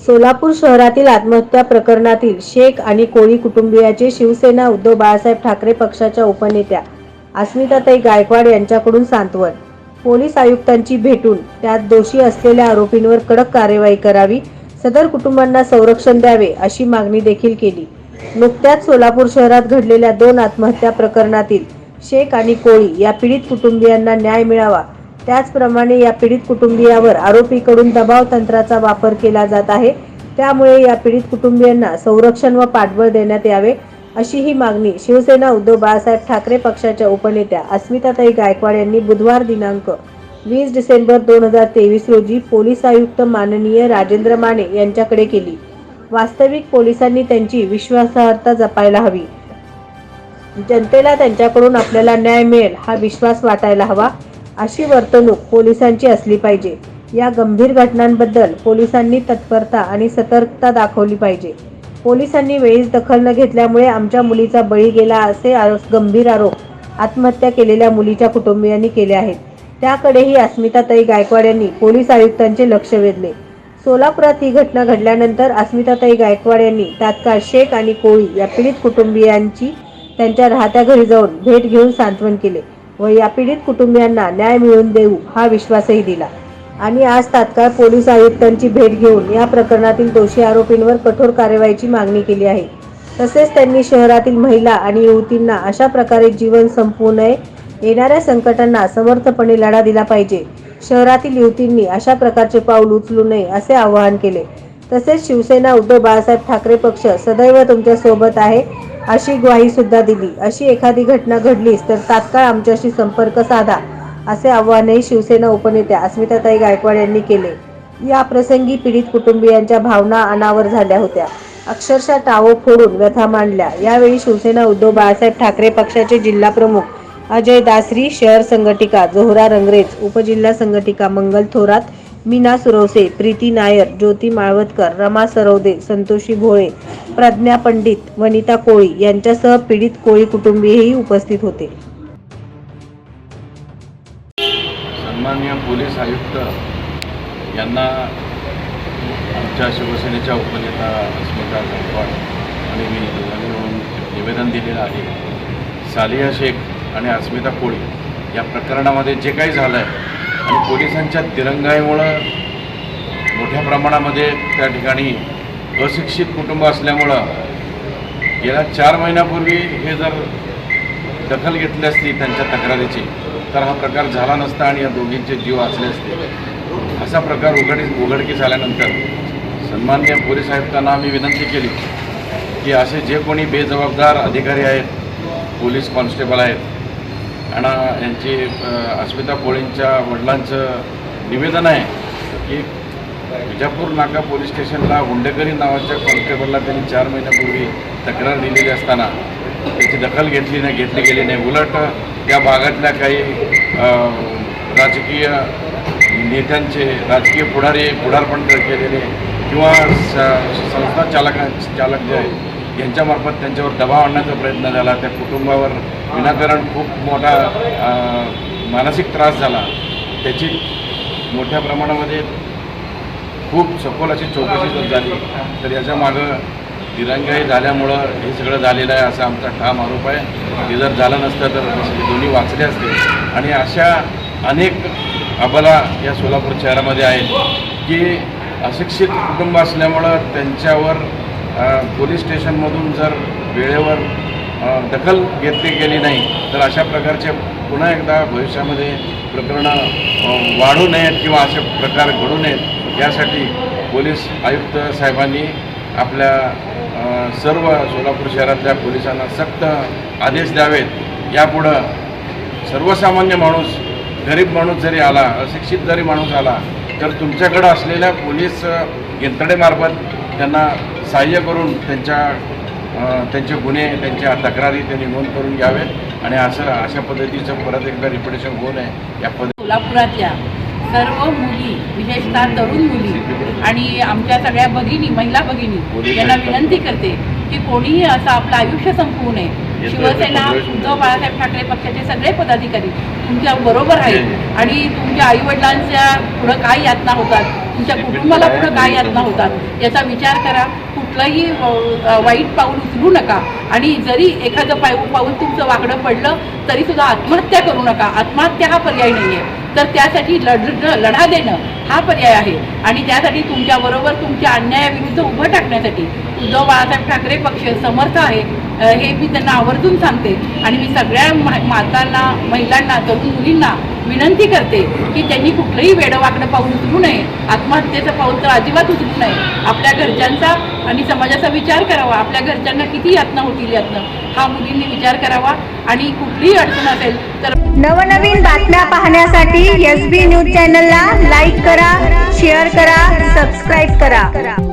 सोलापूर शहरातील आत्महत्या प्रकरणातील शेख आणि कोळी कुटुंबियाचे शिवसेना उद्धव बाळासाहेब ठाकरे पक्षाच्या उपनेत्या अस्मिताताई गायकवाड यांच्याकडून सांत्वन. पोलीस आयुक्तांची भेटून त्यात दोषी असलेल्या आरोपींवर कडक कार्यवाही करावी, सदर कुटुंबांना संरक्षण द्यावे अशी मागणी देखील केली. नुकत्याच सोलापूर शहरात घडलेल्या 2 आत्महत्या प्रकरणातील शेख आणि कोळी या पीडित कुटुंबियांना न्याय मिळावा, त्याचप्रमाणे या पीडित कुटुंबियावर आरोपीकडून दबाव तंत्राचा वापर केला जात आहे, त्यामुळे या पीडित कुटुंबियांना संरक्षण व पाठबळ देण्यात यावे, अशी ही मागणी शिवसेना उद्धव बाळासाहेब ठाकरे पक्षाच्या उपनेत्या अस्मिताताई गायकवाड यांनी बुधवार दिनांक 20 डिसेंबर 2023 रोजी पोलीस आयुक्त माननीय राजेंद्र माने यांच्याकडे केली. वास्तविक पोलिसांनी त्यांची विश्वासार्हता जपायला हवी. जनतेला त्यांच्याकडून आपल्याला न्याय मिळेल हा विश्वास वाटायला हवा, अशी वर्तणूक पोलिसांची असली पाहिजे. या गंभीर घटनांबद्दल पोलिसांनी तत्परता आणि सतर्कता दाखवली पाहिजे. पोलिसांनी वेळीच दखल न घेतल्यामुळे आमच्या मुलीचा बळी गेला, असे गंभीर आरोप आत्महत्या केलेल्या मुलीच्या कुटुंबियांनी केले आहेत. त्याकडेही अस्मिताताई गायकवाड यांनी पोलीस आयुक्तांचे लक्ष वेधले. सोलापुरात ही घटना घडल्यानंतर अस्मिताताई गायकवाड यांनी तात्काळ शेख आणि कोळी या पीडित कुटुंबियांची त्यांच्या राहत्या घरी जाऊन भेट घेऊन सांत्वन केले व या पीडित कुटुंबियांना न्याय मिळवून देऊ हा विश्वासही दिला. आणि आज तात्काळ पोलीस आयुक्तांची भेट घेऊन या प्रकरणातील दोषी आरोपींवर कठोर कार्यवाहीची मागणी केली आहे. तसेच त्यांनी शहरातील महिला आणि युवतींना अशा प्रकारे जीवन संपवू नये, येणाऱ्या संकटांना समर्थपणे लढा दिला पाहिजे. शहरातील युवतींनी अशा प्रकारचे पाऊल उचलू नये असे आवाहन केले. तसेच शिवसेना उद्धव बाळासाहेब ठाकरे पक्ष सदैव तुमच्या सोबत आहे अशी ग्वाही सुद्धा दिली. अशी एखादी घटना घडलीच तर तात्काळ आमच्याशी संपर्क साधा, असे आवाहनही शिवसेना उपनेत्या अस्मिताताई गायकवाड यांनी केले. या प्रसंगी पीडित कुटुंबियांच्या भावना अनावर झाल्या होत्या. अक्षरशः टाळं फोडून व्यथा मांडल्या. यावेळी शिवसेना उद्धव बाळासाहेब ठाकरे पक्षाचे जिल्हा प्रमुख अजय दासरी, शहर संघटिका जोहरा रंगरेज, उपजिल्हा संघटिका मंगल थोरात, मीना सुरवसे, प्रीती नायर, ज्योती माळवतकर, रमा सरवदे, संतोषी भोळे, प्रज्ञा पंडित, वनिता कोळी यांच्यासह पीडित कोळी कुटुंबीयही उपस्थित होते. सन्माननीय पोलीस आयुक्त यांना आमच्या शिवसेनेच्या उपनेता अस्मिता गायकवाड आणि मी दोघांनी मिळून निवेदन दिलेलं आहे. सालिया शेख आणि अस्मिता कोळी या प्रकरणामध्ये जे काही झालं आहे आणि पोलिसांच्या दिरंगाईमुळं मोठ्या प्रमाणामध्ये त्या ठिकाणी अशिक्षित कुटुंब असल्यामुळं गेल्या 4 महिन्यापूर्वी हे जर दखल घेतली असती त्यांच्या तक्रारीची तर हा प्रकार झाला नसता आणि या दोघींचे जीव वाचले असते. असा प्रकार उघडकीस आल्यानंतर सन्माननीय पोलीस आयुक्तांना आम्ही विनंती केली की असे जे कोणी बेजबाबदार अधिकारी आहेत, पोलीस कॉन्स्टेबल आहेत आणि यांची अस्मिता कोळींच्या वडिलांचं निवेदन आहे की विजापूर नाका पोलीस स्टेशनला हुंडेकरी नावाच्या कॉन्स्टेबलला त्यांनी 4 महिन्यापूर्वी तक्रार दिलेली असताना त्याची दखल घेतली गेली नाही. उलट त्या भागातल्या काही राजकीय नेत्यांचे राजकीय पुढारपण केलेले किंवा संस्था चालक जे आहेत यांच्यामार्फत त्यांच्यावर दबाव आणण्याचा प्रयत्न झाला. त्या कुटुंबावर विनाकारण खूप मोठा मानसिक त्रास झाला. त्याची मोठ्या प्रमाणामध्ये खूप सखोल अशी चौकशी झाली. तर याच्या मागं दिरंगाई झाल्यामुळं हे सगळं झालेलं आहे असा आमचा ठाम आरोप आहे. हे जर झालं नसतं तर दोन्ही वाचले असते. आणि अशा अनेक अबला या सोलापूर शहरामध्ये आहेत की अशिक्षित कुटुंब असल्यामुळं त्यांच्यावर पोलीस स्टेशनमधून जर वेळेवर दखल घेतली गेली नाही तर अशा प्रकारचे पुन्हा एकदा भविष्यामध्ये प्रकरणं वाढू नयेत किंवा असे प्रकार घडू नयेत यासाठी पोलीस आयुक्त साहेबांनी आपल्या सर्व सोलापूर शहरातल्या पोलिसांना सक्त आदेश द्यावेत. यापुढं सर्वसामान्य माणूस, गरीब माणूस जरी आला, अशिक्षित जरी माणूस आला तर तुमच्याकडं असलेल्या पोलीस यंत्रणेमार्फत त्यांना सहाय्य करून त्यांचे गुन्हे, त्यांच्या तक्रारी त्यांनी नोंद करून घ्यावेत आणि अशा पद्धतीचं परत एकदा रिपिटेशन होऊ नये या सोलापुरातल्या सर्व मुली, विशेषतः तरुण मुली आणि आमच्या सगळ्या भगिनी, महिला भगिनी यांना विनंती करते की कोणीही असं आपलं आयुष्य संपवू नये. शिवसेना उद्धव बाळासाहेब ठाकरे पक्षाचे सगळे पदाधिकारी तुमच्या बरोबर आहेत आणि तुमच्या आईवडिलांच्या पुढं काय यातना होतात, तुमच्या कुटुंबाला पुढं काय यातना होतात याचा विचार करा. कुठलंही वाईट पाऊल उचलू नका आणि जरी एखादं पाऊल तुमचं वाकडं पडलं तरी सुद्धा आत्महत्या करू नका. आत्महत्या हा पर्याय नाही आहे, तर त्यासाठी लढा देणं हा पर्याय आहे आणि त्यासाठी तुमच्याबरोबर तुमच्या अन्यायाविरुद्ध उभं टाकण्यासाठी उद्धव बाळासाहेब ठाकरे पक्ष समर्थ आहे हे मी त्यांना आवर्जून सांगते. आणि मी सगळ्या मातांना, महिलांना, तरुण मुलींना विनंती करते की त्यांनी कुठलंही वेडवाकडं पाऊल उचलू नये. आत्महत्येचं पाऊल तर अजिबात उचलू नये. आपल्या घरच्यांचा आणि समाजाचा विचार करावा. आपल्या घरच्यांना किती यातना होतील यातनं हा मुलींनी विचार करावा आणि कुठलीही अडचण असेल तर नवनवीन बातम्या पाहण्यासाठी SB न्यूज चॅनलला लाईक करा, शेअर करा, सबस्क्राईब करा.